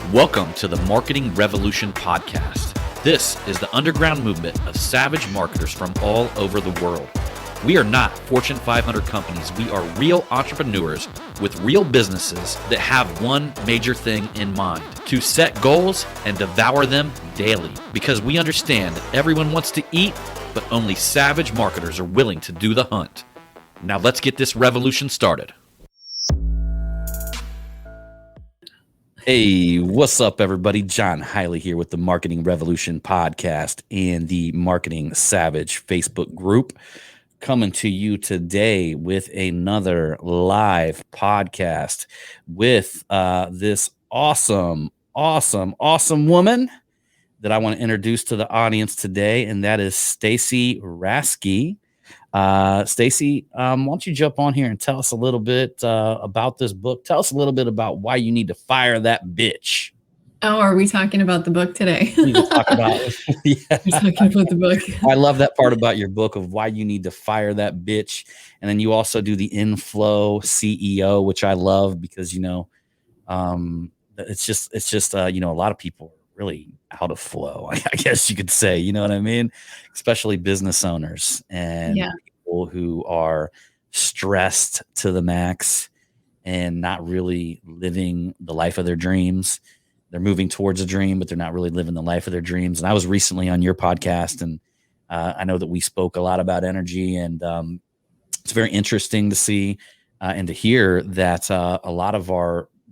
Welcome to the Marketing Revolution podcast. This is the underground movement of savage marketers from all over the world. We are not Fortune 500 companies. We are real entrepreneurs with real businesses that have one major thing in mind: to set goals and devour them daily. Because we understand everyone wants to eat, but only savage marketers are willing to do the hunt. Now let's get this revolution started. Hey, what's up, everybody? John Hiley here with the Marketing Revolution podcast and the Marketing Savage Facebook group, coming to you today with another live podcast with this awesome woman that I want to introduce to the audience today, and that is Stacy Raske. Stacy, why don't you jump on here and tell us a little bit about this book? Tell us a little bit about why you need to fire that bitch. Oh, are we talking about the book today? We need to talk about We're talking about the book. I love that part about your book of why you need to fire that bitch. And then you also do the inflow CEO, which I love because, it's just a lot of people are really out of flow, I guess you could say, you know what I mean? Especially business owners and people who are stressed to the max and not really living the life of their dreams. They're moving towards a dream, but they're not really living the life of their dreams. And I was recently on your podcast, and I know that we spoke a lot about energy, and it's very interesting to see and to hear that a lot of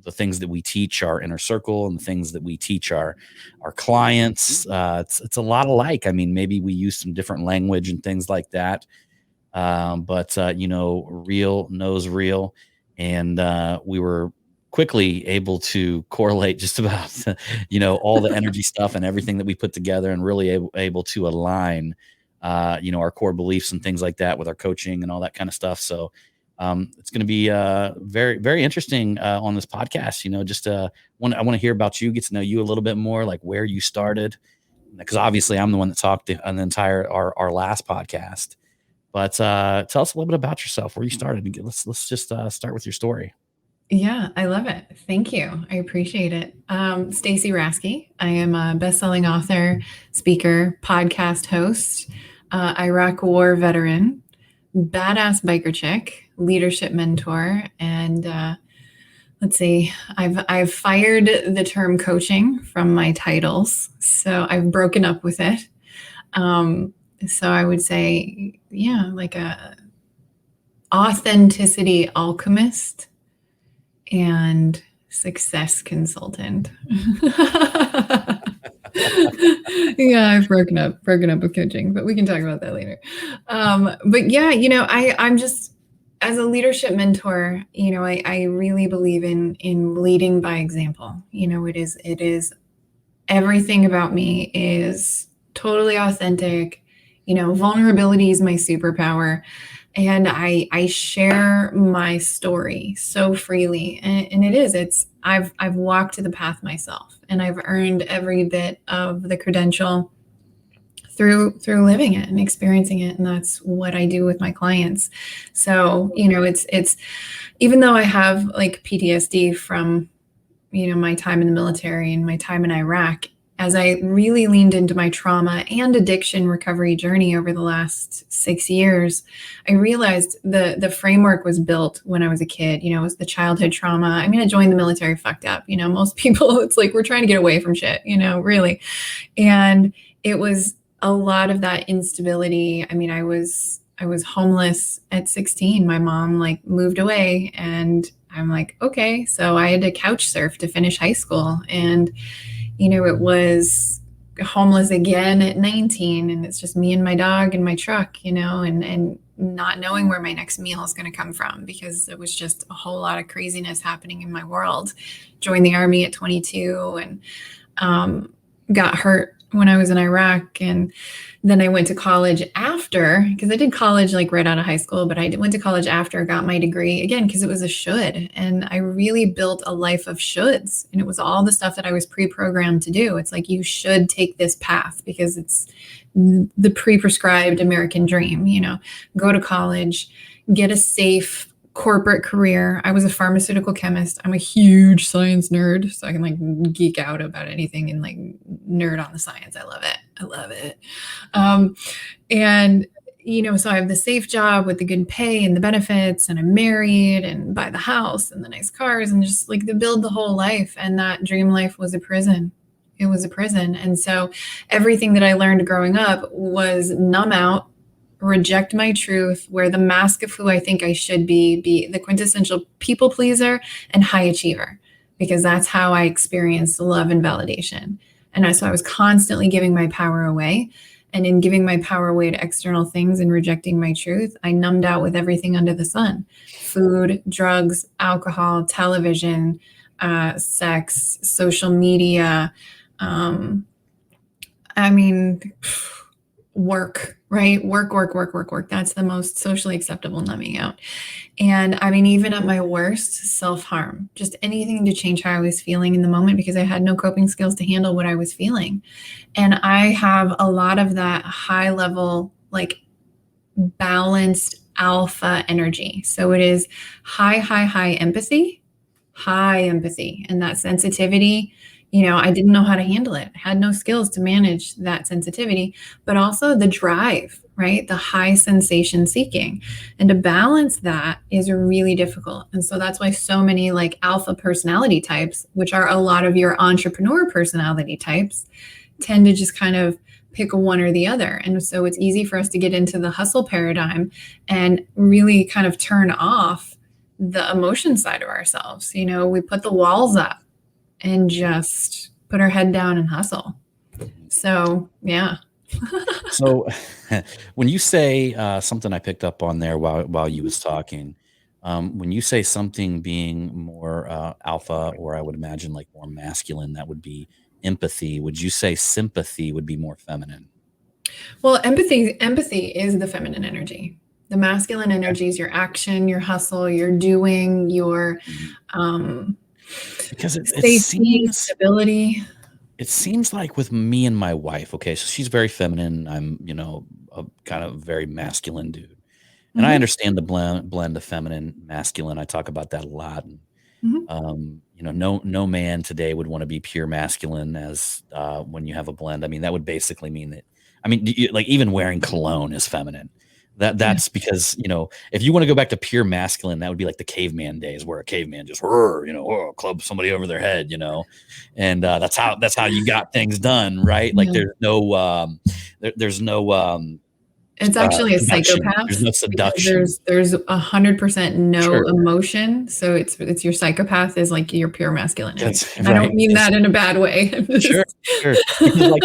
the things that we teach our inner circle and the things that we teach our clients, it's a lot alike. I mean, maybe we use some different language and things like that. But real knows real. And we were quickly able to correlate just about, all the energy stuff and everything that we put together, and really able to align, our core beliefs and things like that with our coaching and all that kind of stuff. So it's going to be very, very interesting on this podcast. I want to hear about you, get to know you a little bit more, like where you started, because obviously I'm the one that talked on the entire our last podcast. But tell us a little bit about yourself, where you started. Let's just start with your story. Yeah, I love it. Thank you. I appreciate it. Stacy Raske. I am a best-selling author, speaker, podcast host, Iraq War veteran, badass biker chick, leadership mentor, and let's see, I've fired the term coaching from my titles, so I've broken up with it. So I would say, like a authenticity alchemist and success consultant. I've broken up with coaching, but we can talk about that later. I'm just, as a leadership mentor, I really believe in leading by example. It is everything about me is totally authentic. Vulnerability is my superpower. And I share my story so freely, and I've walked the path myself, and I've earned every bit of the credential through living it and experiencing it, and that's what I do with my clients. So it's even though I have like PTSD from my time in the military and my time in Iraq, as I really leaned into my trauma and addiction recovery journey over the last 6 years, I realized the framework was built when I was a kid. It was the childhood trauma. I mean, I joined the military fucked up. Most people, it's like, we're trying to get away from shit, really. And it was a lot of that instability. I mean, I was homeless at 16. My mom moved away, and I'm like, okay. So I had to couch surf to finish high school. And it was homeless again at 19, and it's just me and my dog and my truck, and not knowing where my next meal is going to come from, because it was just a whole lot of craziness happening in my world. Joined the Army at 22 and got hurt when I was in Iraq. And then I went to college after, because I did college right out of high school, but I went to college after, got my degree again, because it was a should. And I really built a life of shoulds. And it was all the stuff that I was pre-programmed to do. It's like, you should take this path because it's the pre-prescribed American dream, go to college, get a safe, corporate career. I was a pharmaceutical chemist. I'm a huge science nerd, so I can like geek out about anything and like nerd on the science. I love it. I love it. And so I have the safe job with the good pay and the benefits, and I'm married and buy the house and the nice cars and just like build the whole life. And that dream life was a prison. It was a prison. And so everything that I learned growing up was numb out, reject my truth, wear the mask of who I think I should be the quintessential people pleaser and high achiever, because that's how I experienced love and validation. And so I was constantly giving my power away. And in giving my power away to external things and rejecting my truth, I numbed out with everything under the sun: food, drugs, alcohol, television, sex, social media. Work, right? Work. That's the most socially acceptable numbing out. And even at my worst, self-harm, just anything to change how I was feeling in the moment, because I had no coping skills to handle what I was feeling. And I have a lot of that high level, like balanced alpha energy. So it is high empathy, and that sensitivity. I didn't know how to handle it. I had no skills to manage that sensitivity, but also the drive, right? The high sensation seeking. And to balance that is really difficult. And so that's why so many like alpha personality types, which are a lot of your entrepreneur personality types, tend to just kind of pick one or the other. And so it's easy for us to get into the hustle paradigm and really kind of turn off the emotion side of ourselves. We put the walls up and just put our head down and hustle. So, yeah. So when you say something I picked up on there while you was talking, when you say something being more alpha, or I would imagine like more masculine, that would be empathy. Would you say sympathy would be more feminine? Well, empathy is the feminine energy. The masculine energy is your action, your hustle, your doing, your because it safety, seems stability. It seems like with me and my wife, okay, so she's very feminine. I'm, a kind of very masculine dude. And I understand the blend of feminine, masculine. I talk about that a lot. And, no man today would want to be pure masculine as when you have a blend. That would basically mean that, like even wearing cologne is feminine. That's because, if you want to go back to pure masculine, that would be like the caveman days where a caveman just, club somebody over their head, and that's how you got things done. Right. Like there's no, it's actually a seduction. psychopath. There's no seduction. There's 100% no emotion. So it's your psychopath is like your pure masculine. Right. I don't mean that in a bad way. Sure. Like,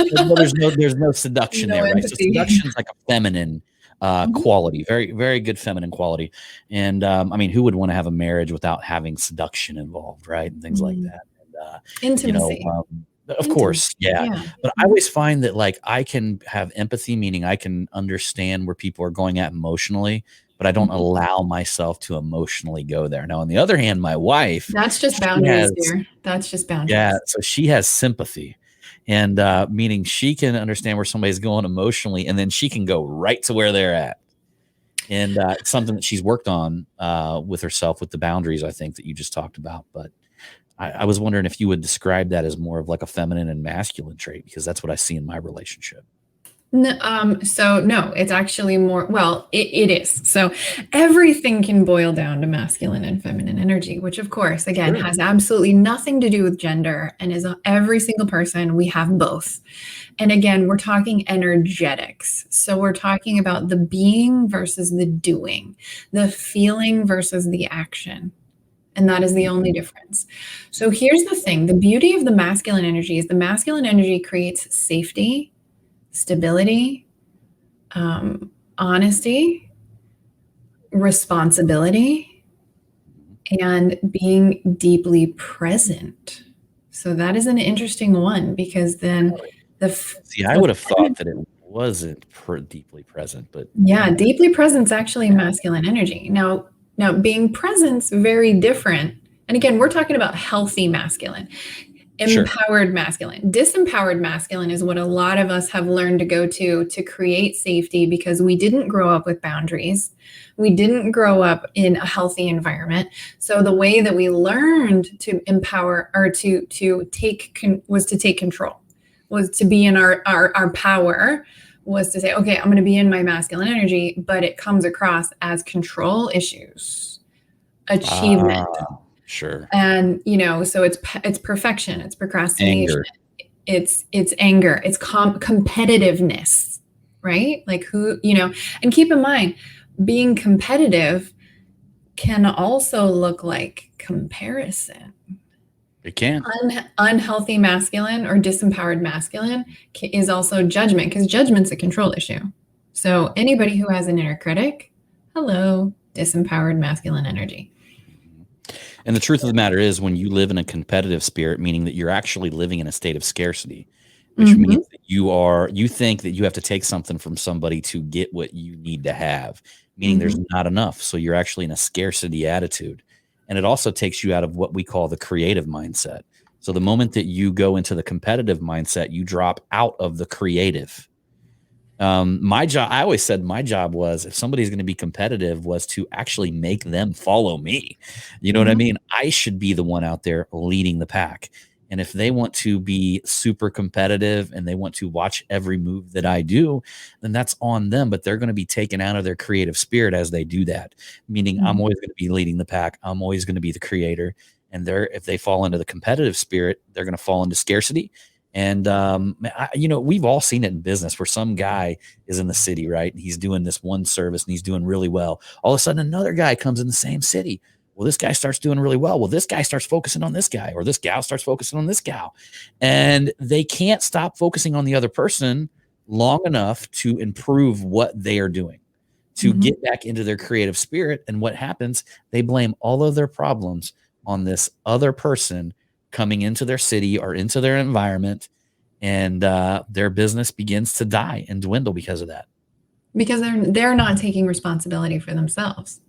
there's no seduction there, right? So seduction is like a feminine quality, very, very good feminine quality. And who would want to have a marriage without having seduction involved, right? And things like that. And, intimacy. Of course, yeah. But I always find that like I can have empathy, meaning I can understand where people are going at emotionally, but I don't allow myself to emotionally go there. Now, on the other hand, my wife, that's just boundaries here. That's just boundaries. Yeah, so she has sympathy. And meaning she can understand where somebody's going emotionally, and then she can go right to where they're at. And it's something that she's worked on with herself, with the boundaries, I think, that you just talked about. But I was wondering if you would describe that as more of like a feminine and masculine trait, because that's what I see in my relationship. So no, it's actually more, well, it is. So everything can boil down to masculine and feminine energy, which of course, again, has absolutely nothing to do with gender, and is every single person. We have both. And again, we're talking energetics. So we're talking about the being versus the doing, the feeling versus the action. And that is the only difference. So here's the thing. The beauty of the masculine energy is the masculine energy creates safety, stability, honesty, responsibility, and being deeply present. So that is an interesting one, because then I would have thought that it wasn't deeply present, but deeply present is actually masculine energy. Now being present's very different. And again, we're talking about healthy masculine. Sure. Empowered masculine. Disempowered masculine is what a lot of us have learned to go to create safety, because we didn't grow up with boundaries. We didn't grow up in a healthy environment. So the way that we learned to empower, or to take was to take control, was to be in our power, was to say, okay, I'm going to be in my masculine energy, but it comes across as control issues, achievement. Sure. And, so it's perfection, it's procrastination, Anger. it's anger, it's competitiveness, right? Like and keep in mind, being competitive can also look like comparison. It can. Unhealthy masculine or disempowered masculine is also judgment, because judgment's a control issue. So anybody who has an inner critic, hello, disempowered masculine energy. And the truth of the matter is, when you live in a competitive spirit, meaning that you're actually living in a state of scarcity, which means that you think that you have to take something from somebody to get what you need to have, meaning there's not enough. So you're actually in a scarcity attitude. And it also takes you out of what we call the creative mindset. So the moment that you go into the competitive mindset, you drop out of the creative. My job, I always said my job was, if somebody's going to be competitive, was to actually make them follow me. You know what I mean? I should be the one out there leading the pack. And if they want to be super competitive and they want to watch every move that I do, then that's on them. But they're going to be taken out of their creative spirit as they do that. Meaning I'm always going to be leading the pack. I'm always going to be the creator. And if they fall into the competitive spirit, they're going to fall into scarcity. And, we've all seen it in business where some guy is in the city, right? And he's doing this one service and he's doing really well. All of a sudden, another guy comes in the same city. Well, this guy starts doing really well. Well, this guy starts focusing on this guy, or this gal starts focusing on this gal. And they can't stop focusing on the other person long enough to improve what they are doing, to get back into their creative spirit. And what happens? They blame all of their problems on this other person coming into their city or into their environment, and their business begins to die and dwindle because of that. Because they're not taking responsibility for themselves.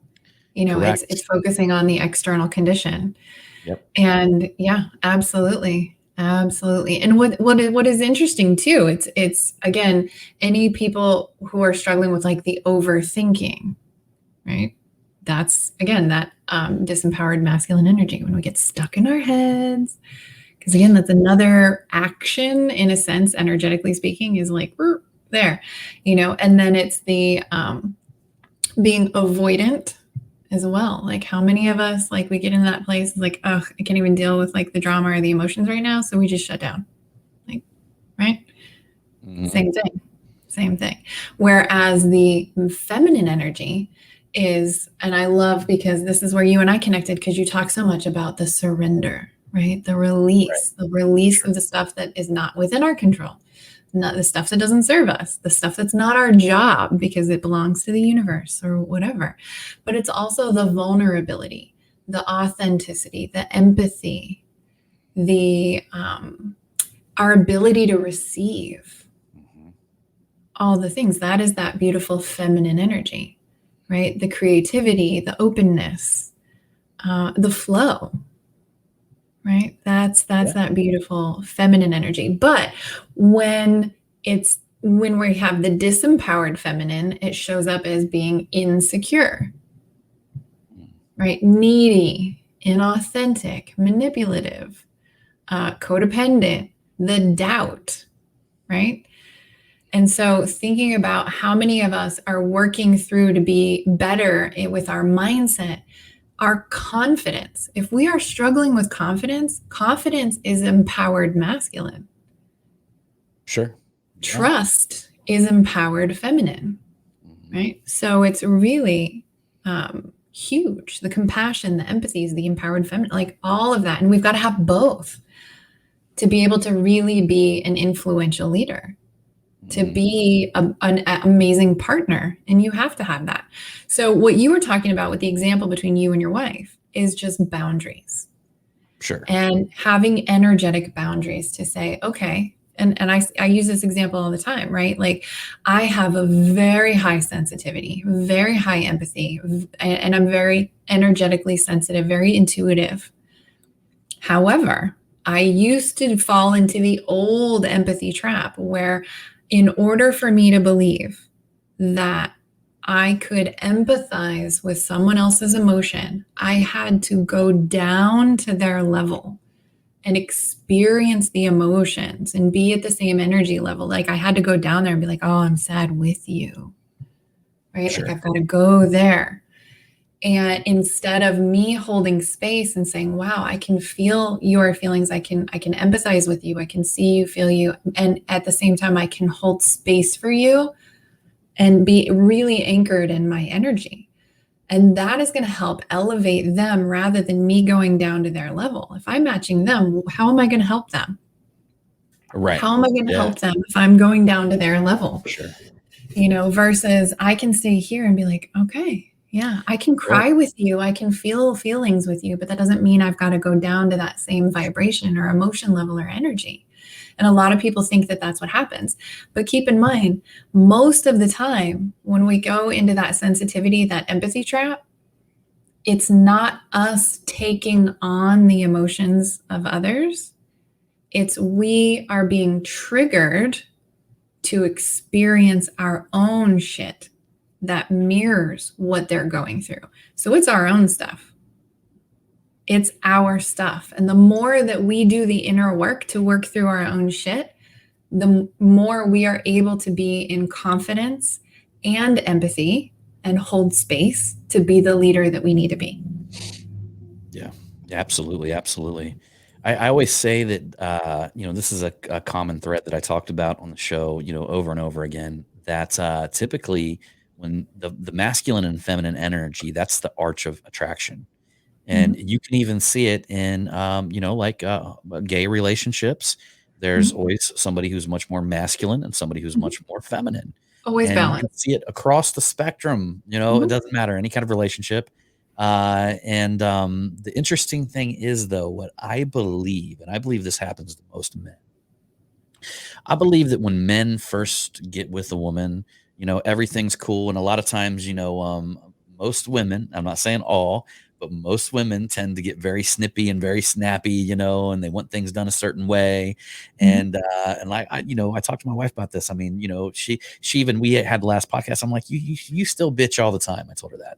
It's focusing on the external condition. Yep. And yeah, absolutely. Absolutely. And what is interesting too, it's again, any people who are struggling with like the overthinking, right? That's again, that disempowered masculine energy, when we get stuck in our heads. Because again, that's another action, in a sense, energetically speaking, is like there, and then it's the being avoidant as well. Like, how many of us, like, we get in that place like, oh, I can't even deal with like the drama or the emotions right now, so we just shut down. Like, right? Same thing. Whereas the feminine energy is, and I love, because this is where you and I connected, because you talk so much about the surrender, right? The release, the release of the stuff that is not within our control, not the stuff that doesn't serve us, the stuff that's not our job because it belongs to the universe or whatever. But it's also the vulnerability, the authenticity, the empathy, the our ability to receive all the things. That is that beautiful feminine energy, right? The creativity, the openness, the flow, right? That's that beautiful feminine energy. But when we have the disempowered feminine, it shows up as being insecure, right? Needy, inauthentic, manipulative, codependent, the doubt, right? And so thinking about how many of us are working through to be better with our mindset, our confidence. If we are struggling with confidence, confidence is empowered masculine. Sure. Trust is empowered feminine, right? So it's really huge. The compassion, the empathy is the empowered feminine, like all of that. And we've got to have both to be able to really be an influential leader, to be an amazing partner. And you have to have that. So what you were talking about with the example between you and your wife is just boundaries. Sure. And having energetic boundaries to say, okay, and I use this example all the time, right? Like, I have a very high sensitivity, very high empathy, and I'm very energetically sensitive, very intuitive. However, I used to fall into the old empathy trap where, in order for me to believe that I could empathize with someone else's emotion, I had to go down to their level and experience the emotions and be at the same energy level. Like I had to go down there and be like, oh, I'm sad with you, right? Sure. Like I've got to go there. And instead of me holding space and saying, wow, I can feel your feelings, I can empathize with you, I can see you, feel you, and at the same time I can hold space for you and be really anchored in my energy. And that is going to help elevate them rather than me going down to their level. If I'm matching them, how am I going to help them? Right. How am I going to help them if I'm going down to their level? Sure. Versus I can stay here and be like, okay, yeah, I can cry with you. I can feel feelings with you, but that doesn't mean I've got to go down to that same vibration or emotion level or energy. And a lot of people think that that's what happens. But keep in mind, most of the time when we go into that sensitivity, that empathy trap, it's not us taking on the emotions of others. It's we are being triggered to experience our own shit that mirrors what they're going through. So it's our own stuff. It's our stuff. And the more that we do the inner work to work through our own shit, the more we are able to be in confidence and empathy and hold space to be the leader that we need to be. Yeah, absolutely. Absolutely. I always say that, this is a common thread that I talked about on the show, over and over again, that typically when the masculine and feminine energy, that's the arch of attraction. And you can even see it in, gay relationships. There's always somebody who's much more masculine and somebody who's much more feminine. Always And you balance. can see it across the spectrum, it doesn't matter, any kind of relationship. The interesting thing is, though, what I believe, and I believe this happens to most men. I believe that when men first get with a woman, everything's cool. And a lot of times, most women, I'm not saying all, but most women tend to get very snippy and very snappy, and they want things done a certain way. And I talked to my wife about this. I mean, she even, we had the last podcast. I'm like, you still bitch all the time. I told her that.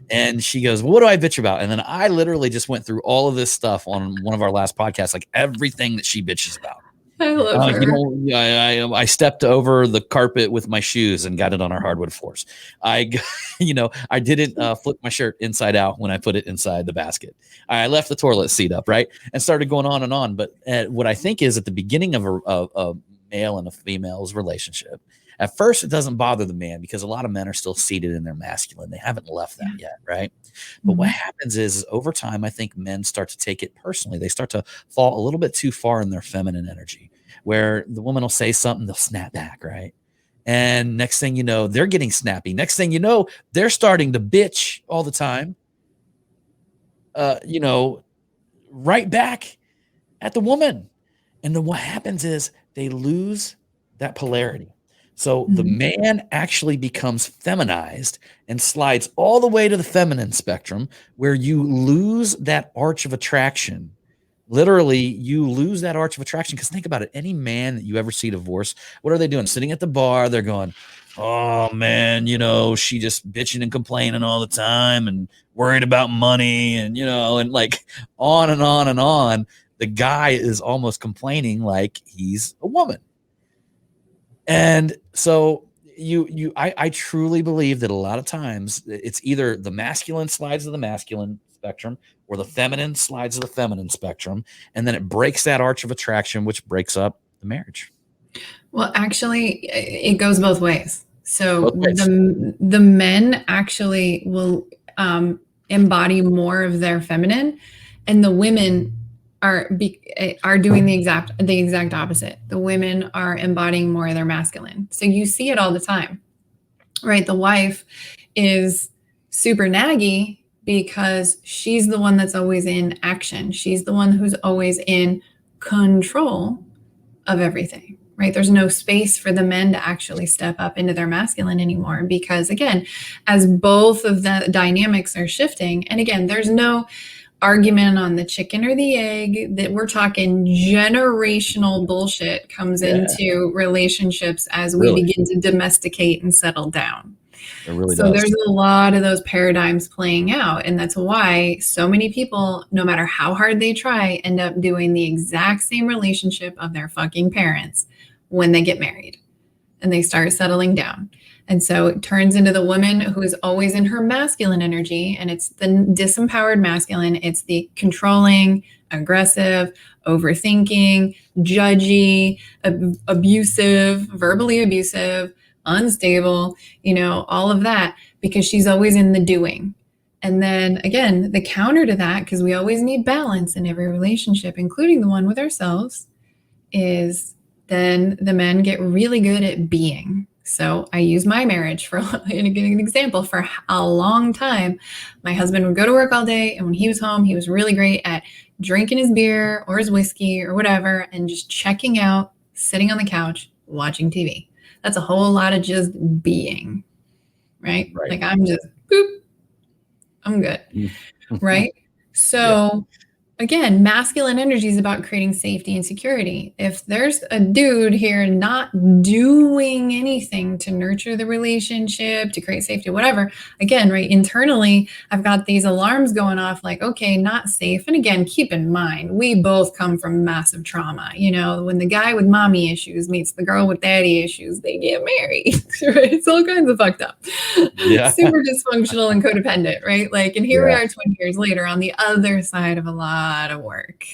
And she goes, well, what do I bitch about? And then I literally just went through all of this stuff on one of our last podcasts, like everything that she bitches about. I love her. I stepped over the carpet with my shoes and got it on our hardwood floors. I didn't flip my shirt inside out when I put it inside the basket. I left the toilet seat up, right? And started going on and on. But what I think is at the beginning of a male and a female's relationship, at first, it doesn't bother the man because a lot of men are still seated in their masculine. They haven't left that yet, right? But what happens is over time, I think men start to take it personally. They start to fall a little bit too far in their feminine energy, where the woman will say something, they'll snap back, right? And next thing you know, they're getting snappy. Next thing you know, they're starting to bitch all the time, right back at the woman. And then what happens is they lose that polarity. So the man actually becomes feminized and slides all the way to the feminine spectrum, where you lose that arch of attraction. Literally, you lose that arch of attraction. Because think about it. Any man that you ever see divorce, what are they doing? Sitting at the bar, they're going, oh, man, she just bitching and complaining all the time and worried about money and, and like on and on and on. The guy is almost complaining like he's a woman. And so I truly believe that a lot of times it's either the masculine slides to the masculine spectrum or the feminine slides to the feminine spectrum. And then it breaks that arch of attraction, which breaks up the marriage. Well, actually, it goes both ways. So the men actually will embody more of their feminine, and the women are doing the exact opposite. The women are embodying more of their masculine. So you see it all the time, right? The wife is super naggy because she's the one that's always in action. She's the one who's always in control of everything, right? There's no space for the men to actually step up into their masculine anymore because, again, as both of the dynamics are shifting, and again, there's no argument on the chicken or the egg, that we're talking generational bullshit comes into relationships as we begin to domesticate and settle down. It really So does. there's a lot of those paradigms playing out. And that's why so many people, no matter how hard they try, end up doing the exact same relationship of their fucking parents when they get married and they start settling down. And so it turns into the woman who is always in her masculine energy, and it's the disempowered masculine. It's the controlling, aggressive, overthinking, judgy, abusive, verbally abusive, unstable, all of that, because she's always in the doing. And then again, the counter to that, because we always need balance in every relationship, including the one with ourselves, is then the men get really good at being. So I use my marriage for an example. For a long time, my husband would go to work all day, and when he was home, he was really great at drinking his beer or his whiskey or whatever and just checking out, sitting on the couch, watching TV. That's a whole lot of just being, right? Like I'm just, boop, I'm good, right? So again, masculine energy is about creating safety and security. If there's a dude here not doing anything to nurture the relationship, to create safety, whatever, again, right, internally, I've got these alarms going off like, okay, not safe. And again, keep in mind, we both come from massive trauma. When the guy with mommy issues meets the girl with daddy issues, they get married, right? It's all kinds of fucked up. Super dysfunctional and codependent, right? Like, and here we are 20 years later on the other side of a lot of work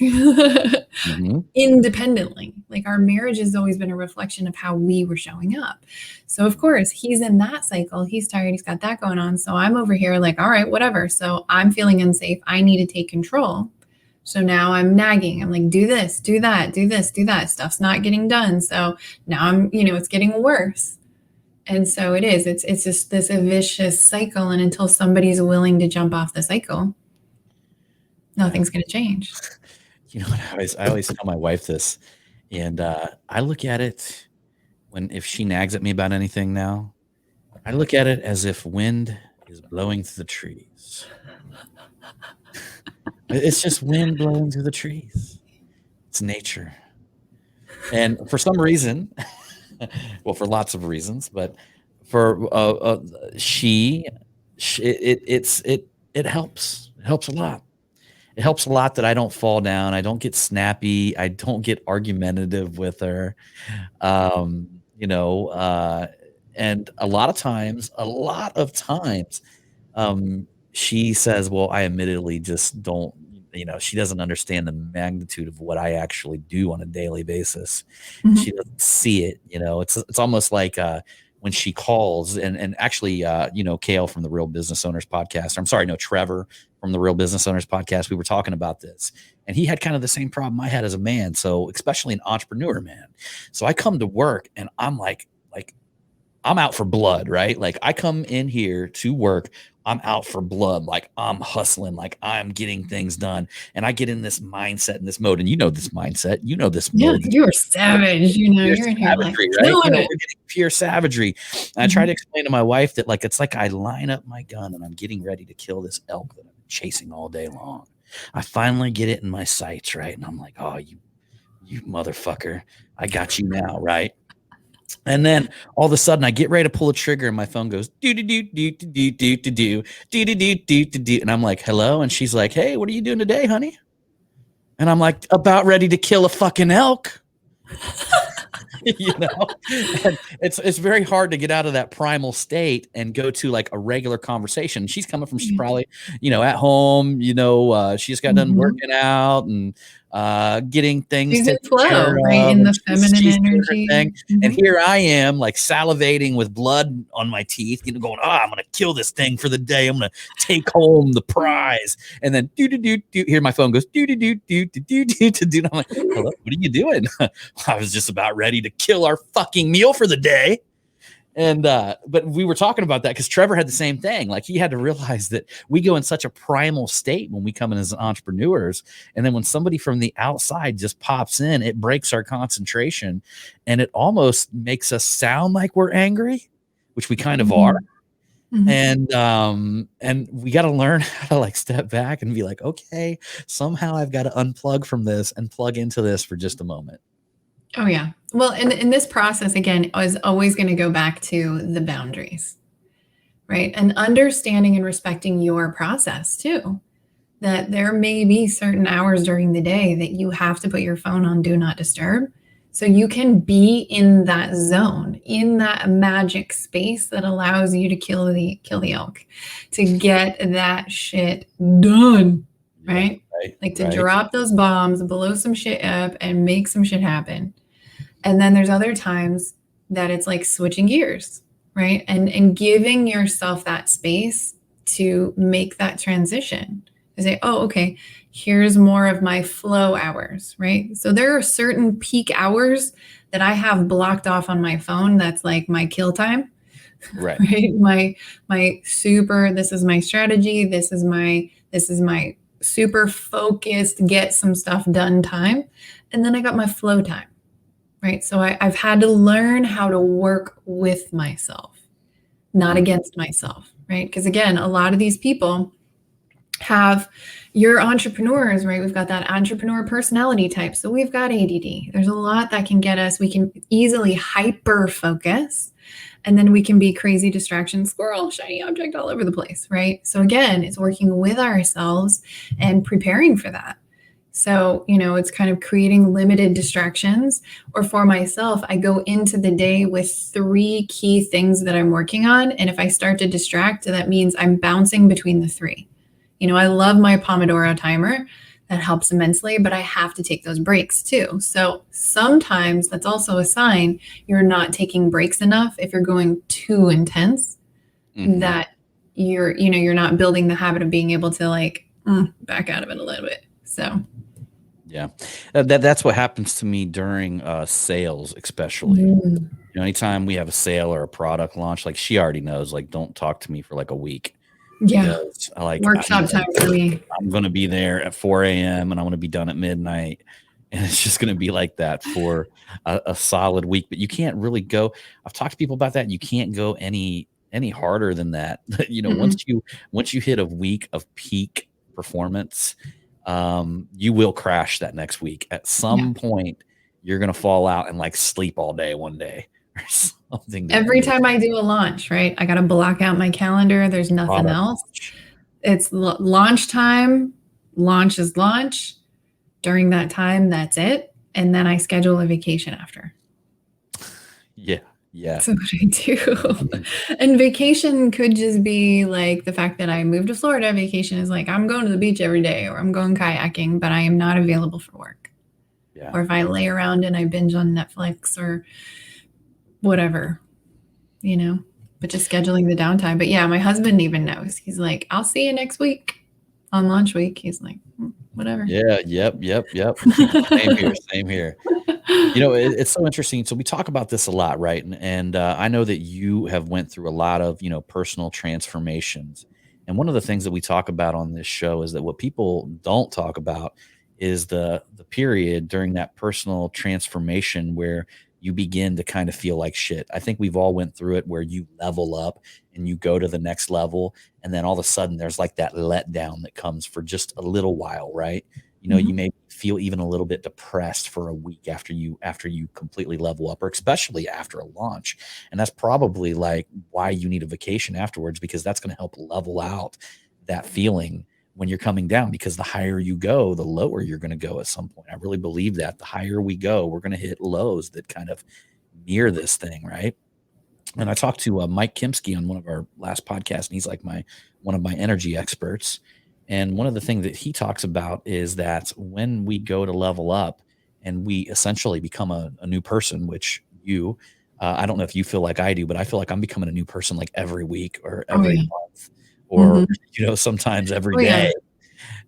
independently. Like our marriage has always been a reflection of how we were showing up. So of course he's in that cycle. He's tired. He's got that going on. So I'm over here like, all right, whatever. So I'm feeling unsafe. I need to take control. So now I'm nagging. I'm like, do this, do that, do this, do that. Stuff's not getting done. So now I'm, it's getting worse. And so it is. It's just this vicious cycle. And until somebody's willing to jump off the cycle, nothing's going to change. I always tell my wife this, and I look at it if she nags at me about anything now, I look at it as if wind is blowing through the trees. It's just wind blowing through the trees. It's nature. And for some reason, well, for lots of reasons, but for it helps. It helps a lot. It helps a lot that I don't fall down. I don't get snappy. I don't get argumentative with her. And a lot of times, she says, well, I admittedly just don't, she doesn't understand the magnitude of what I actually do on a daily basis. Mm-hmm. She doesn't see it. It's almost like, when she calls and actually, Kale from the Real Business Owners podcast, Trevor from the Real Business Owners podcast, we were talking about this, and he had kind of the same problem I had as a man. So especially an entrepreneur, man. So I come to work and I'm like, I'm out for blood, right? Like I come in here to work, I'm out for blood. Like I'm hustling, like I'm getting things done. And I get in this mindset, in this mode. And this mindset, this mode. Yeah, you're savage, you're in here like, right? We're getting pure savagery. And I try to explain to my wife that like, it's like I line up my gun and I'm getting ready to kill this elk that I'm chasing all day long. I finally get it in my sights, right? And I'm like, oh, you motherfucker, I got you now, right? And then all of a sudden I get ready to pull a trigger and my phone goes do do do do do do do do do do do do do, and I'm like, hello, and she's like, hey, what are you doing today, honey? And I'm like, about ready to kill a fucking elk. And it's very hard to get out of that primal state and go to like a regular conversation. She's coming from, she's probably, at home, she just got done working out and getting things. She's in flow, right? In the feminine energy. And here I am like salivating with blood on my teeth, going, I'm going to kill this thing for the day. I'm going to take home the prize. And then here my phone goes, do. I'm like, hello, what are you doing? I was just about ready to kill our fucking meal for the day. And but we were talking about that because Trevor had the same thing. Like he had to realize that we go in such a primal state when we come in as entrepreneurs, and then when somebody from the outside just pops in, it breaks our concentration, and it almost makes us sound like we're angry, which we kind of are. And we got to learn how to like step back and be like, okay, somehow I've got to unplug from this and plug into this for just a moment. Oh yeah. Well, and this process again is always going to go back to the boundaries, right? And understanding and respecting your process too. That there may be certain hours during the day that you have to put your phone on do not disturb, so you can be in that zone, in that magic space that allows you to kill the elk, to get that shit done, right? Like to drop those bombs, blow some shit up, and make some shit happen. And then there's other times that it's like switching gears, right? And giving yourself that space to make that transition. To say, oh, okay, here's more of my flow hours, right? So there are certain peak hours that I have blocked off on my phone that's like my kill time. Right. My super, this is my strategy, this is my super focused, get some stuff done time. And then I got my flow time. Right. So I've had to learn how to work with myself, not against myself. Right. Because again, a lot of these people have, you're entrepreneurs, right? We've got that entrepreneur personality type. So we've got ADD. There's a lot that can get us, we can easily hyper focus, and then we can be crazy distraction squirrel, shiny object all over the place. Right. So again, it's working with ourselves and preparing for that. So, it's kind of creating limited distractions. Or for myself, I go into the day with 3 key things that I'm working on. And if I start to distract, that means I'm bouncing between the 3. I love my Pomodoro timer. That helps immensely, but I have to take those breaks too. So sometimes that's also a sign you're not taking breaks enough if you're going too intense, that you're not building the habit of being able to like back out of it a little bit. So yeah, that's what happens to me during sales, especially. Anytime we have a sale or a product launch, like she already knows, like don't talk to me for like a week. Yeah, workshop time for me. I'm going to be there at 4 a.m. and I'm going to be done at midnight, and it's just going to be like that for a solid week. But you can't really go. I've talked to people about that. You can't go any harder than that. Once you hit a week of peak performance, you will crash that next week. At some point, you're going to fall out and like sleep all day one day or something. Every time I do a launch, right? I got to block out my calendar. There's nothing else. It's launch time. Launch is launch. During that time, that's it. And then I schedule a vacation after. Yeah. That's what I do. And vacation could just be like the fact that I moved to Florida. Vacation is like I'm going to the beach every day, or I'm going kayaking, but I am not available for work. Yeah. Or if I lay around and I binge on Netflix or whatever, but just scheduling the downtime. But yeah, my husband even knows. He's like, I'll see you next week on launch week. He's like, whatever. Yeah. Yep. Same here. It's so interesting. So we talk about this a lot, right? And I know that you have went through a lot of, personal transformations. And one of the things that we talk about on this show is that what people don't talk about is the period during that personal transformation where you begin to kind of feel like shit. I think we've all went through it where you level up and you go to the next level. And then all of a sudden there's like that letdown that comes for just a little while, right? You may feel even a little bit depressed for a week after you completely level up, or especially after a launch. And that's probably like why you need a vacation afterwards, because that's going to help level out that feeling when you're coming down, because the higher you go, the lower you're going to go at some point. I really believe that the higher we go, we're going to hit lows that kind of mirror this thing, right? And I talked to Mike Kimsky on one of our last podcasts, and he's like one of my energy experts. And one of the things that he talks about is that when we go to level up and we essentially become a new person, which I don't know if you feel like I do, but I feel like I'm becoming a new person like every week or every month, or, sometimes every day,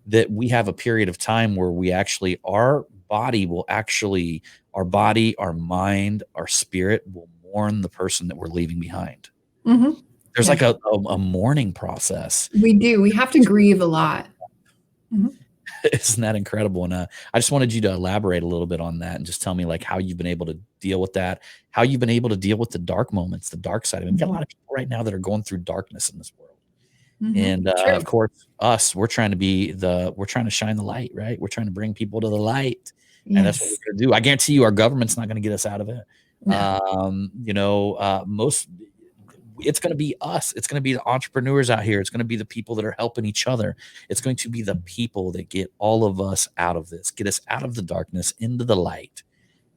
that we have a period of time where we actually, our body, our mind, our spirit will mourn the person that we're leaving behind. There's like a mourning process. We do. We have to grieve a lot. Isn't that incredible? And I just wanted you to elaborate a little bit on that and just tell me like how you've been able to deal with that, how you've been able to deal with the dark moments, the dark side. I mean, we've got a lot of people right now that are going through darkness in this world. And True. of course, we're trying to shine the light, right? We're trying to bring people to the light. And that's what Yes. we're going to do. I guarantee you our government's not going to get us out of it. No. It's going to be us. It's going to be the entrepreneurs out here. It's going to be the people that are helping each other. It's going to be the people that get all of us out of this, get us out of the darkness into the light.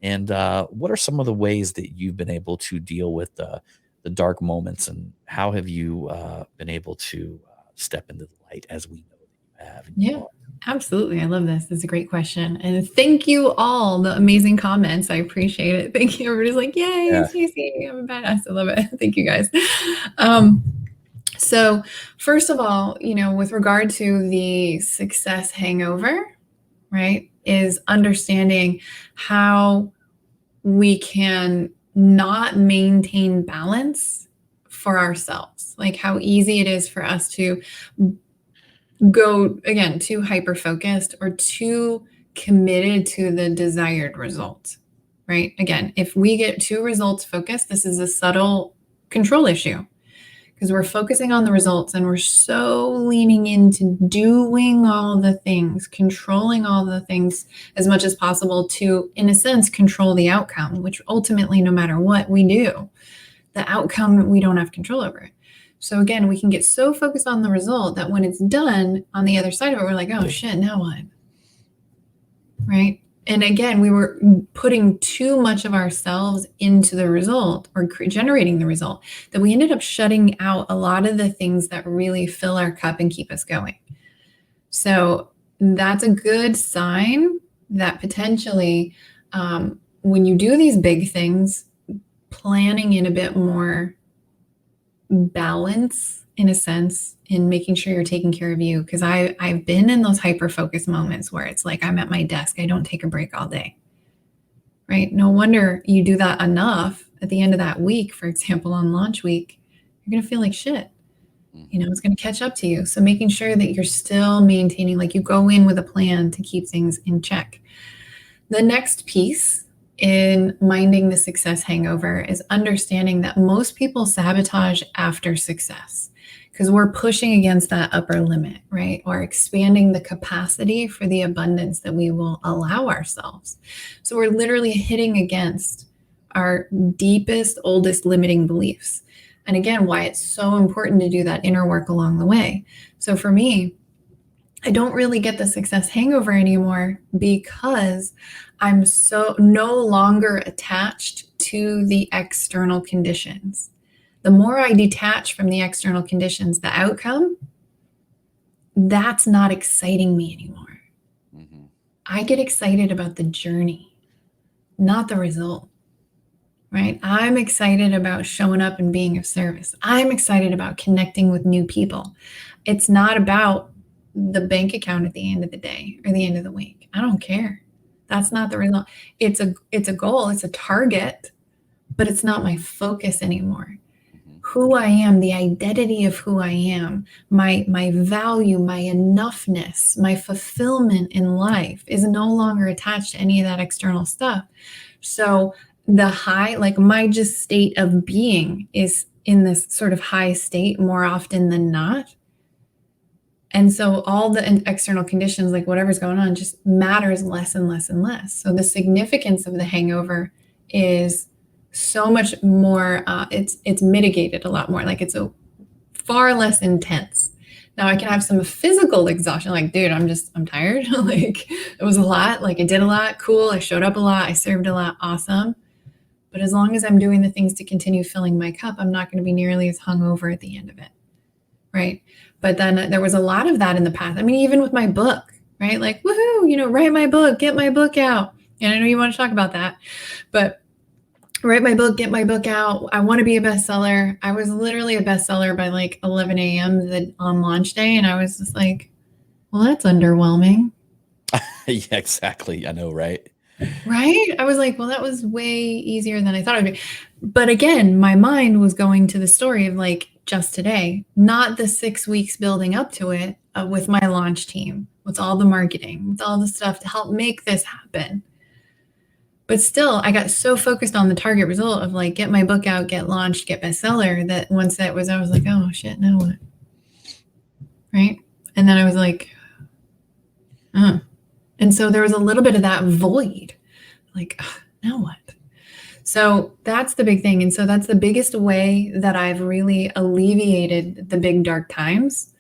And what are some of the ways that you've been able to deal with the dark moments, and how have you been able to step into the light as we know that you have? Yeah, absolutely. I love this. It's a great question. And thank you all, the amazing comments. I appreciate it. Thank you. Everybody's like, yay, Yeah. Stacy, I'm a badass. I love it. Thank you guys. So first of all, with regard to the success hangover, right, is understanding how we can not maintain balance for ourselves. Like how easy it is for us to go, again, too hyper-focused or too committed to the desired result, right? Again, if we get too results focused, this is a subtle control issue because we're focusing on the results and we're so leaning into doing all the things, controlling all the things as much as possible to, in a sense, control the outcome, which ultimately, no matter what we do, the outcome, we don't have control over it. So again, we can get so focused on the result that when it's done on the other side of it, we're like, oh shit, now what? Right? And again, we were putting too much of ourselves into the result or generating the result that we ended up shutting out a lot of the things that really fill our cup and keep us going. So that's a good sign that potentially when you do these big things, planning in a bit more balance, in a sense, in making sure you're taking care of you. Because I've been in those hyper-focused moments where it's like I'm at my desk, I don't take a break all day, right? No wonder you do that enough at the end of that week, for example, on launch week, you're going to feel like shit. It's going to catch up to you. So making sure that you're still maintaining, like you go in with a plan to keep things in check. The next piece in minding the success hangover is understanding that most people sabotage after success because we're pushing against that upper limit, right? Or expanding the capacity for the abundance that we will allow ourselves. So we're literally hitting against our deepest, oldest limiting beliefs. And again, why it's so important to do that inner work along the way. So for me, I don't really get the success hangover anymore because I'm so no longer attached to the external conditions. The more I detach from the external conditions, the outcome, that's not exciting me anymore. Mm-hmm. I get excited about the journey, not the result, right? I'm excited about showing up and being of service. I'm excited about connecting with new people. It's not about the bank account at the end of the day or the end of the week. I don't care. That's not the result. It's a goal, it's a target, but it's not my focus anymore. Mm-hmm. Who I am, the identity of who I am, my value, my enoughness, my fulfillment in life is no longer attached to any of that external stuff. So the high, like my just state of being is in this sort of high state more often than not. And so all the external conditions, like whatever's going on, just matters less and less and less. So the significance of the hangover is so much more, it's mitigated a lot more. Like it's a far less intense. Now I can have some physical exhaustion, like, dude, I'm tired. Like it was a lot, like I did a lot, cool. I showed up a lot, I served a lot, awesome. But as long as I'm doing the things to continue filling my cup, I'm not going to be nearly as hungover at the end of it. Right. But then there was a lot of that in the past. I mean, even with my book, right? Like, woohoo, write my book, get my book out. And I know you want to talk about that, but write my book, get my book out. I want to be a bestseller. I was literally a bestseller by like 11 a.m. on launch day. And I was just like, well, that's underwhelming. Yeah, exactly. I know, right? Right? I was like, well, that was way easier than I thought it would be. But again, my mind was going to the story of like just today, not the 6 weeks building up to it with my launch team, What's all the marketing? What's all the stuff to help make this happen? But still, I got so focused on the target result of like, get my book out, get launched, get bestseller, that once that was, I was like, oh shit, now what? Right? And then I was like, and so there was a little bit of that void, like, now what? So that's the big thing. And so that's the biggest way that I've really alleviated the big dark times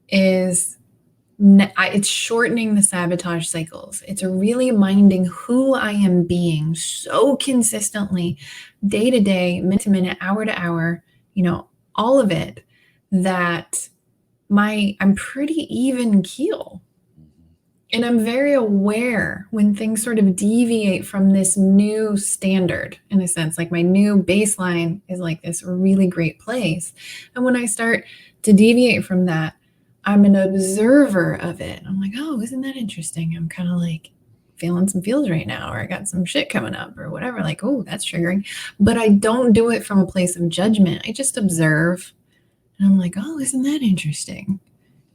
is it's shortening the sabotage cycles. It's really minding who I am being so consistently, day to day, minute to minute, hour to hour, all of it, that I'm pretty even keel. And I'm very aware when things sort of deviate from this new standard, in a sense, like my new baseline is like this really great place. And when I start to deviate from that, I'm an observer of it. I'm like, oh, isn't that interesting? I'm kind of like feeling some feels right now, or I got some shit coming up or whatever. Like, oh, that's triggering. But I don't do it from a place of judgment. I just observe. And I'm like, oh, isn't that interesting?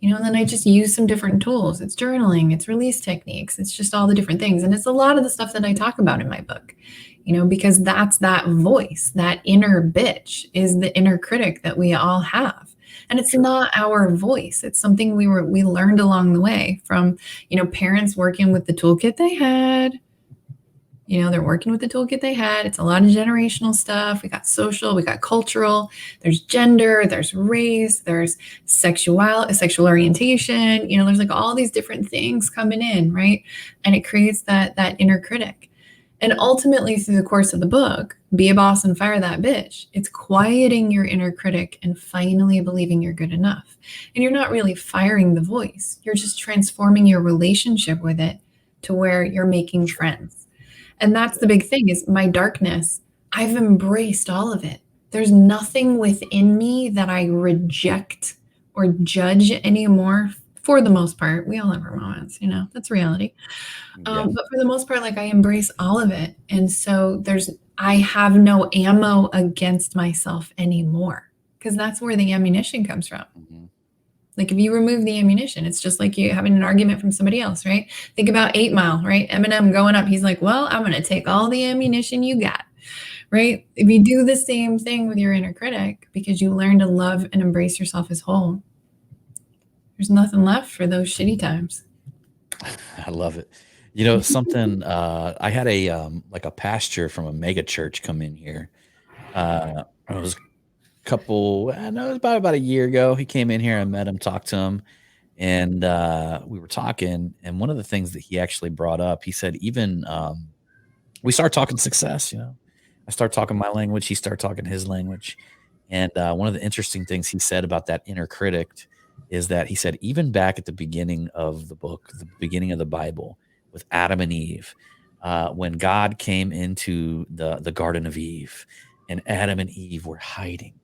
And then I just use some different tools. It's journaling, it's release techniques, it's just all the different things. And it's a lot of the stuff that I talk about in my book, because that's that voice, that inner bitch is the inner critic that we all have. And it's not our voice. It's something we learned along the way from, parents working with the toolkit they had. They're working with the toolkit they had. It's a lot of generational stuff. We got social, we got cultural, there's gender, there's race, there's sexual orientation, there's like all these different things coming in, right? And it creates that inner critic. And ultimately through the course of the book, Be a Boss and Fire That Bitch, it's quieting your inner critic and finally believing you're good enough. And you're not really firing the voice. You're just transforming your relationship with it to where you're making friends. And that's the big thing is my darkness. I've embraced all of it. There's nothing within me that I reject or judge anymore. For the most part, we all have our moments, that's reality. Yeah. But for the most part, like I embrace all of it. And so I have no ammo against myself anymore, because that's where the ammunition comes from. Mm-hmm. Like if you remove the ammunition, it's just like you having an argument from somebody else, right? Think about 8 Mile, right? Eminem going up. He's like, well, I'm going to take all the ammunition you got, right? If you do the same thing with your inner critic, because you learn to love and embrace yourself as whole, there's nothing left for those shitty times. I love it. Something, I had a pastor from a mega church come in here. It was it was about a year ago. He came in here, I met him, talked to him, and we were talking. And one of the things that he actually brought up, he said, even we started talking success. I started talking my language, he started talking his language. And one of the interesting things he said about that inner critic is that he said, even back at the beginning of the book, the beginning of the Bible, with Adam and Eve, when God came into the Garden of Eve, and Adam and Eve were hiding.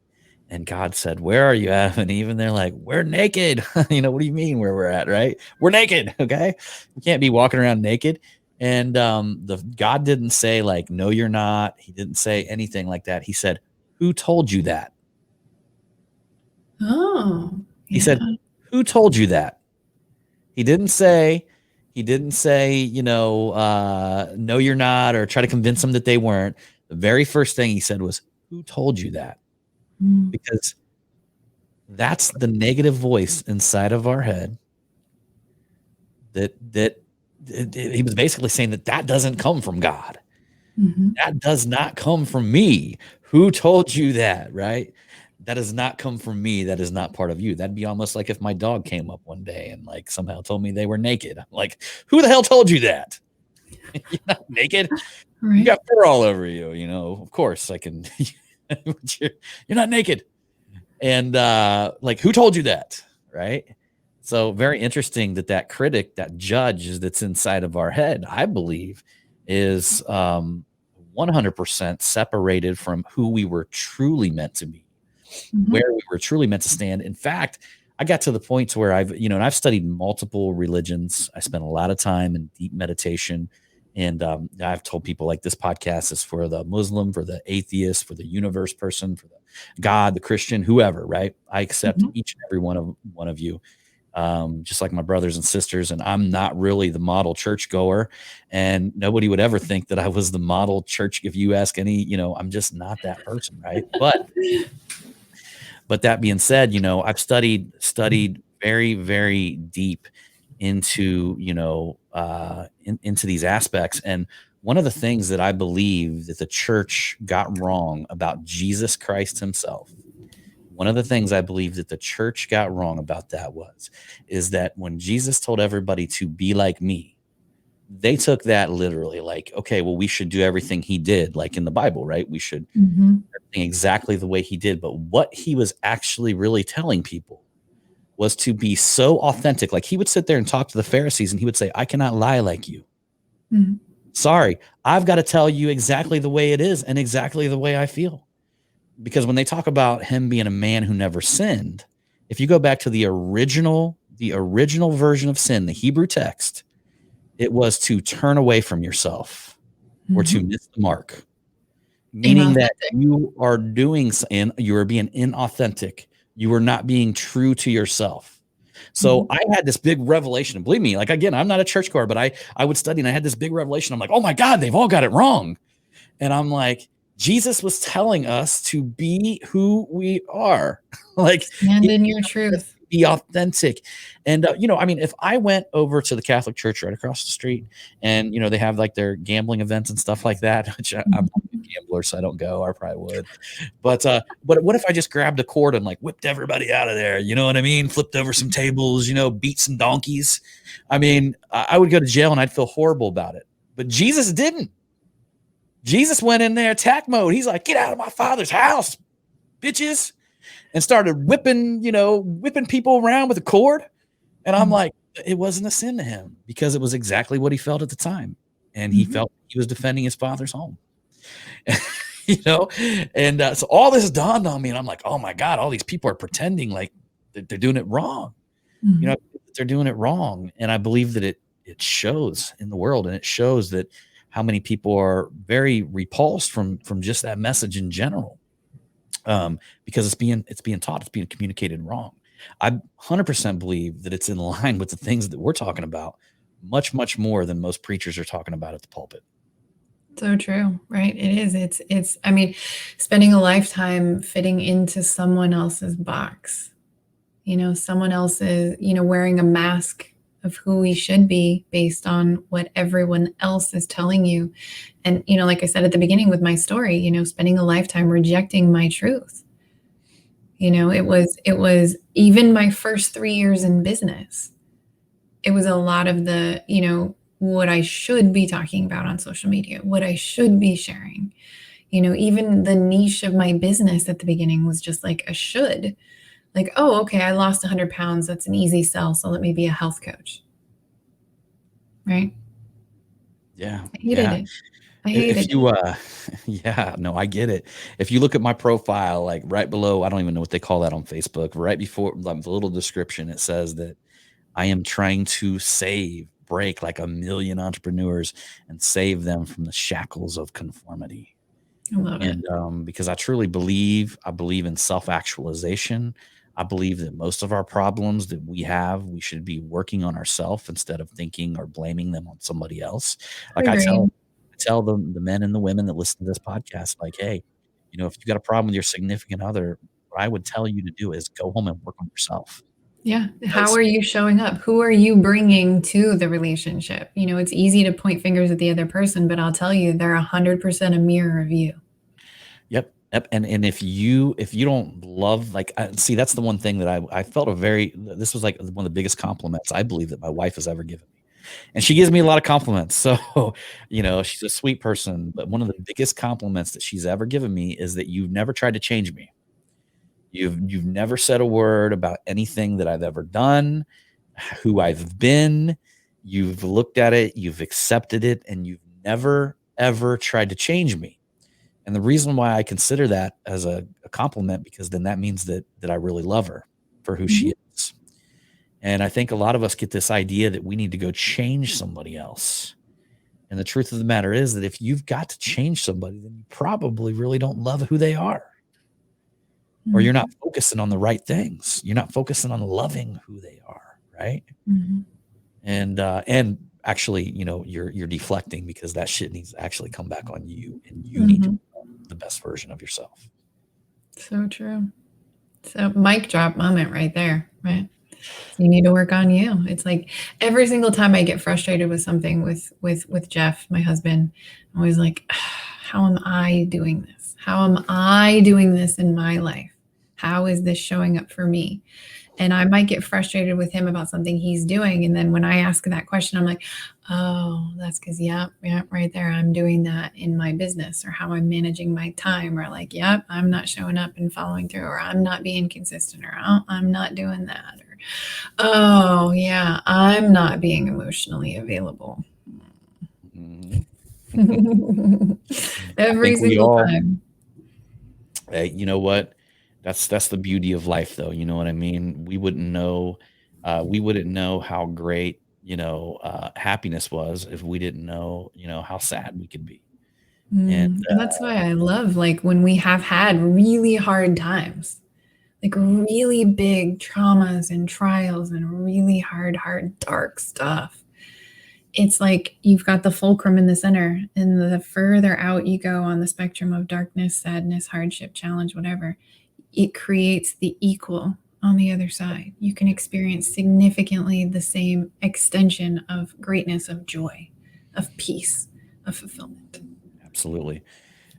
And God said, where are you, Adam and Eve? And they're like, we're naked. What do you mean where we're at, right? We're naked, okay? We can't be walking around naked. And God didn't say like, no, you're not. He didn't say anything like that. He said, who told you that? Oh. Yeah. He said, who told you that? He didn't say, no, you're not, or try to convince them that they weren't. The very first thing he said was, who told you that? Because that's the negative voice inside of our head that he was basically saying that doesn't come from God. Mm-hmm. That does not come from me. Who told you that, right? That does not come from me. That is not part of you. That'd be almost like if my dog came up one day and like somehow told me they were naked. I'm like, who the hell told you that? You're not naked. Right. You got fur all over you. Of course I can. You're not naked. And like, who told you that? Right. So very interesting that critic, that judge that's inside of our head, I believe is 100% separated from who we were truly meant to be, where we were truly meant to stand. In fact, I got to the point where I've studied multiple religions. I spent a lot of time in deep meditation. And I've told people like this podcast is for the Muslim, for the atheist, for the universe person, for the God, the Christian, whoever, right? I accept each and every one of you. just like my brothers and sisters. And I'm not really the model churchgoer, and nobody would ever think that I was the model church. If you ask any, I'm just not that person, right? But that being said, I've studied very, very deep into, into these aspects. And one of the things that I believe that the church got wrong about Jesus Christ himself, one of the things I believe that the church got wrong about that is that when Jesus told everybody to be like me, they took that literally, like, okay, well, we should do everything he did, like in the Bible, right? We should Mm-hmm. everything exactly the way he did. But what he was actually really telling people was to be so authentic. Like, he would sit there and talk to the Pharisees and he would say, I cannot lie like you. Mm-hmm. Sorry, I've got to tell you exactly the way it is and exactly the way I feel. Because when they talk about him being a man who never sinned, if you go back to the original version of sin, the Hebrew text, it was to turn away from yourself or to miss the mark, meaning that you are doing and you are being inauthentic. You are not being true to yourself. So I had this big revelation, and believe me, like, again, I'm not a churchgoer, but I would study, and I had this big revelation. I'm like, oh my God, they've all got it wrong. And I'm like, Jesus was telling us to be who we are. Like, stand in your truth, be authentic. And, if I went over to the Catholic church right across the street and, they have like their gambling events and stuff like that, which I'm not a gambler, so I don't go. I probably would. But what if I just grabbed a cord and like whipped everybody out of there? You know what I mean? Flipped over some tables, beat some donkeys. I mean, I would go to jail and I'd feel horrible about it. But Jesus didn't. Jesus went in there attack mode. He's like, get out of my Father's house, bitches. And started whipping people around with a cord. And I'm like, it wasn't a sin to him because it was exactly what he felt at the time. And he felt he was defending his Father's home. And so all this dawned on me, and I'm like, oh my God, all these people are pretending like they're doing it wrong. They're doing it wrong. And I believe that it shows in the world, and it shows that how many people are very repulsed from just that message in general. Because it's being taught, it's being communicated wrong. I 100% believe that it's in line with the things that we're talking about, much, much more than most preachers are talking about at the pulpit. So true, right? It is. It's, I mean, spending a lifetime fitting into someone else's box, someone else's, wearing a mask of who we should be based on what everyone else is telling you. And, like I said at the beginning with my story, spending a lifetime rejecting my truth. It was even my first 3 years in business. It was a lot of the, what I should be talking about on social media, what I should be sharing. Even the niche of my business at the beginning was just like a should. Like, oh, okay, I lost 100 pounds. That's an easy sell. So let me be a health coach. Right? Yeah. I hated it. I hated it. Yeah, no, I get it. If you look at my profile, like right below, I don't even know what they call that on Facebook, right before like, the little description, it says that I am trying to break like 1 million entrepreneurs and save them from the shackles of conformity. I love it. And because I truly believe in self-actualization. I believe that most of our problems that we have, we should be working on ourselves instead of thinking or blaming them on somebody else. Like I tell the men and the women that listen to this podcast, like, hey, if you got a problem with your significant other, what I would tell you to do is go home and work on yourself. Yeah. How are you showing up? Who are you bringing to the relationship? It's easy to point fingers at the other person, but I'll tell you, they're 100% a mirror of you. Yep. And if you don't love, like, see, that's the one thing that I felt this was like one of the biggest compliments I believe that my wife has ever given me. And she gives me a lot of compliments. So, she's a sweet person, but one of the biggest compliments that she's ever given me is that you've never tried to change me. You've never said a word about anything that I've ever done, who I've been. You've looked at it, you've accepted it, and you've never, ever tried to change me. And the reason why I consider that as a compliment, because then that means that I really love her for who she is. And I think a lot of us get this idea that we need to go change somebody else. And the truth of the matter is that if you've got to change somebody, then you probably really don't love who they are. Or you're not focusing on the right things. You're not focusing on loving who they are, right? Mhm. And actually, you're deflecting because that shit needs to actually come back on you, and you need to Mhm. become the best version of yourself. So true. So mic drop moment right there, right? So you need to work on you. It's like every single time I get frustrated with something with Jeff, my husband, I'm always like, how am I doing this? How am I doing this in my life? How is this showing up for me? And I might get frustrated with him about something he's doing. And then when I ask that question, I'm like, oh, that's because, yeah, right there. I'm doing that in my business, or how I'm managing my time, or like, yep, I'm not showing up and following through, or I'm not being consistent, or oh, I'm not doing that. Or, oh, yeah, I'm not being emotionally available. Mm-hmm. I Every think we single all, time. hey, you know what? That's the beauty of life, though. You know what I mean? We wouldn't know how great, happiness was if we didn't know, how sad we could be. And And that's why I love, like, when we have had really hard times, like really big traumas and trials and really hard, dark stuff. It's like you've got the fulcrum in the center, and the further out you go on the spectrum of darkness, sadness, hardship, challenge, whatever, it creates the equal on the other side. You can experience significantly the same extension of greatness, of joy, of peace, of fulfillment. absolutely.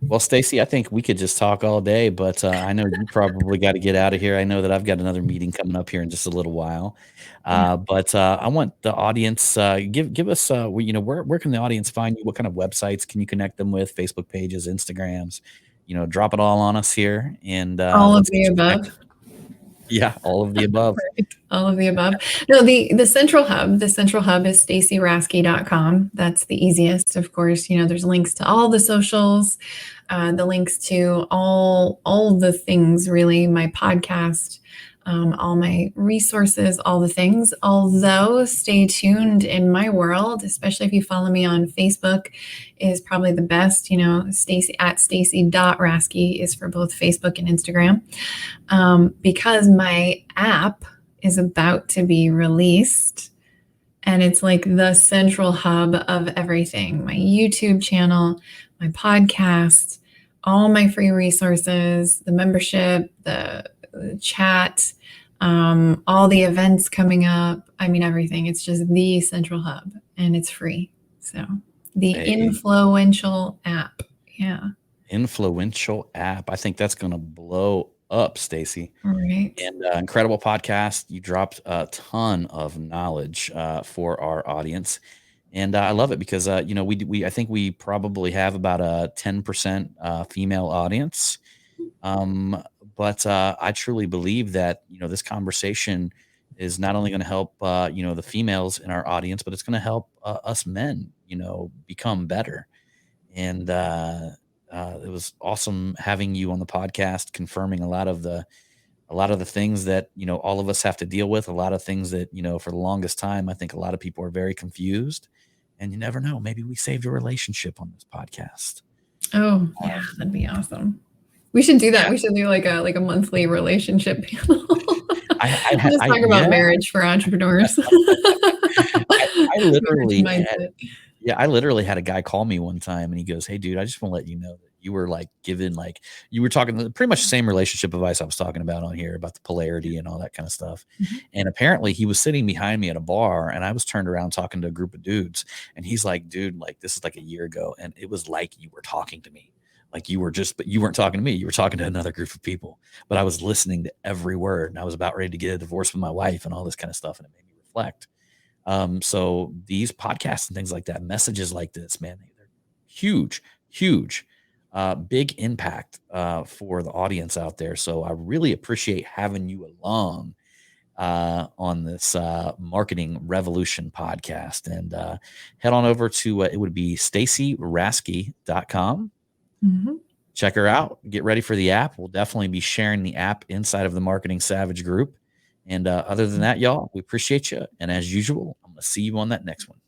Well, Stacy, I think we could just talk all day, but I know you probably got to get out of here. I know that I've got another meeting coming up here in just a little while. Yeah. But I want the audience give us where can the audience find you? What kind of websites can you connect them with? Facebook pages, Instagrams, drop it all on us here, and All of let's the get you above. connected. Yeah, all of the above. Right. All of the above. No, the central hub, is stacyraske.com. That's the easiest. Of course, there's links to all the socials, the links to all the things, really, my podcast, all my resources, all the things. Although, stay tuned in my world, especially if you follow me on Facebook, is probably the best. Stacy at stacy.raske is for both Facebook and Instagram. Because my app is about to be released, and it's like the central hub of everything: my YouTube channel, my podcast, all my free resources, the membership, the chat, all the events coming up. I mean, everything. It's just the central hub, and it's free. So the influential app. Yeah. Influential app. I think that's going to blow up, Stacy. Right. And incredible podcast. You dropped a ton of knowledge for our audience, and I love it because we I think we probably have about a 10% female audience, but I truly believe that this conversation is not only going to help the females in our audience, but it's going to help us men become better. And it was awesome having you on the podcast, confirming a lot of the things that all of us have to deal with, a lot of things that for the longest time I think a lot of people are very confused, and you never know, maybe we saved a relationship on this podcast. Oh, yeah, that'd be awesome. We should do that. Yeah. We should do like a monthly relationship panel. Just I talk about marriage for entrepreneurs. I Marriage literally mindset. I literally had a guy call me one time, and he goes, "Hey, dude, I just want to let you know that you were you were talking pretty much the same relationship advice I was talking about on here about the polarity and all that kind of stuff." Mhm. And apparently he was sitting behind me at a bar, and I was turned around talking to a group of dudes, and he's like, "Dude, like this is like a year ago, and it was like you were talking to me. Like but you weren't talking to me. You were talking to another group of people, but I was listening to every word, and I was about ready to get a divorce with my wife and all this kind of stuff, and it made me reflect." So these podcasts and things like that, messages like this, man, they're huge, huge, big impact for the audience out there. So I really appreciate having you along on this Marketing Revolution podcast. And head on over to it would be stacyraske.com. Mhm. Check her out. Get ready for the app. We'll definitely be sharing the app inside of the Marketing Savage group. And other than that, y'all, we appreciate you. And as usual, I'm going to see you on that next one.